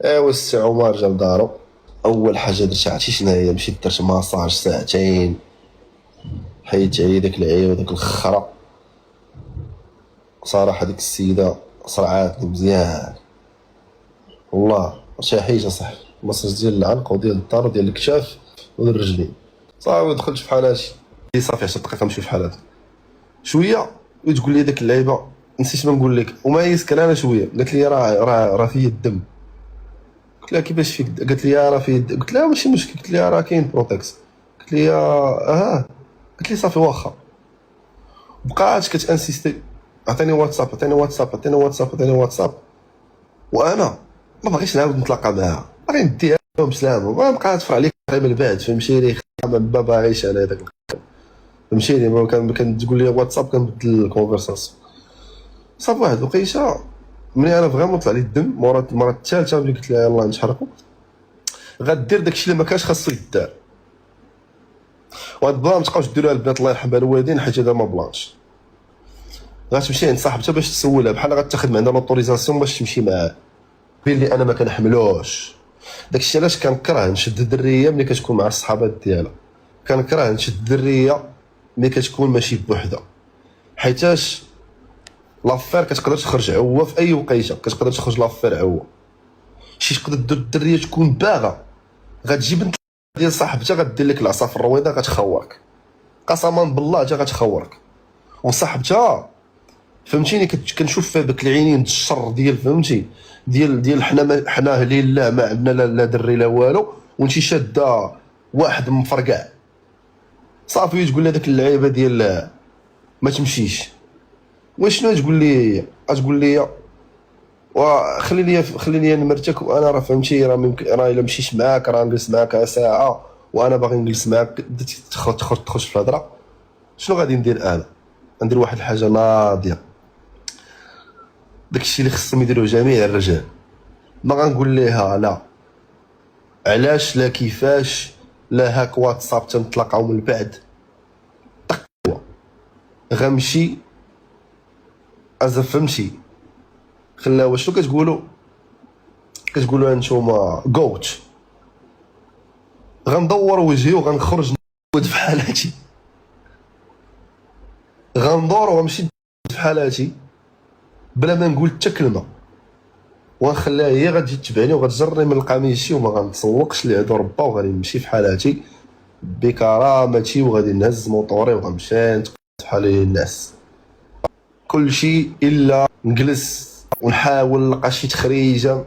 ايوا السي عمر جا لدارو. اول حاجه درتها عرفتي شنو هي؟ مشيت درت ماساج ساعتين، حيت عليا داك العيا وداك الخرا. صراحه ديك السيده صرعاتني مزيان والله. شي حيجه صح، ماساج ديال العنق وديال الدار وديال الكتاف وديال الرجلين. صافي دخلت في حالاتي، صافي 10 دقائق نمشي في حالاتي شويه. وتقول لي داك اللعيبه نسيت ما نقول لك، وما يسكن انا شويه. قالت لي راه فيا الدم. قلت لها كيفاش فيك؟ قالت لي راه فيه قلت لها ماشي مشكل. قلت لها راه كاين بروتكس. قلت لي قلت لي صافي واخا. بقات كتانسيستي، عطيني واتساب عطيني واتساب عطيني واتساب عطيني واتساب. وانا ما باغيش نعاود نتلاقى معاها، باغي نديها بسلامه. ما بقات تفرع عليك من بعد، فهمتي لي؟ ما باغيش انا هذاك، فهمتيني؟ ما كان تقول لي واتساب كنبدل الكونفرساسيون. صافي واحد الوقيته ملي انا فريمون طلع لي الدم، مورا المره الثالثه ملي قلت لها يلاه نتحركوا، غدير داكشي اللي ما كانش خاصو يدار. وهاد البلان متبقاوش ديروها البنات الله يرحم الوالدين، حيت هذا ما بلانش. غتمشي عند صاحبتها باش تسولها، بحال غتاخد من عندها لوطوريزاسيون باش تمشي معاه. بين لي انا ما كنحملوش. داكشي علاش كنكره نشد الدريه ملي كتكون مع الصحابات ديالها، كنكره نشد الدريه ملي كتكون ماشي بوحدها. حيتاش لافير كتقدر تخرج عوه في اي وقيته، كتقدر تخرج لافير عوه. شي تقدر الدريه تكون باغا، غتجي بنت ديال صاحبتها غدير لك العصا في الرويضه غتخورك، قسما بالله حتى غتخورك. وصاحبتها فهمتيني كنشوف فيها داك العينين د الشر ديال، فهمتي؟ ديال حنا لله ما عندنا لا دري لا والو، وانتي شاده واحد مفرقع. صافي تقول لها داك اللعيبه ديال ما تمشيش. وشنو تقول لي؟ تقول لي خلي لي نمرتك، وانا راه فهمتي راه ممكن راه الا مشيت معاك راه نجلس معاك ساعه، وانا باغي نجلس معاك. تخرج في الهضره. شنو غادي ندير انا؟ ندير واحد الحاجه ناضيه، داكشي اللي خصهم يديروه جميع الرجال. ما غنقول ليها لا، علاش لا كيفاش لا، هاك واتساب تنتلاقاو من بعد. غنمشي فهمتي؟ خلاها شنو كتقولوا؟ كتقولوا انتوما جوت. غندور وجهي وغنخرج نود في حالاتي، غندور وغنمشي في حالاتي بلا ما نقول حتى كلمه، ونخليها هي غتجي تبعني وغتجرني من القميشي، وما غنتسوقش لعدو ربا، وغادي نمشي في حالاتي بكرامتي، وغادي نهز موطوري وغنمشي نتقاد بحال الناس. كلشي الا نجلس ونحاول نلقى شي تخريجه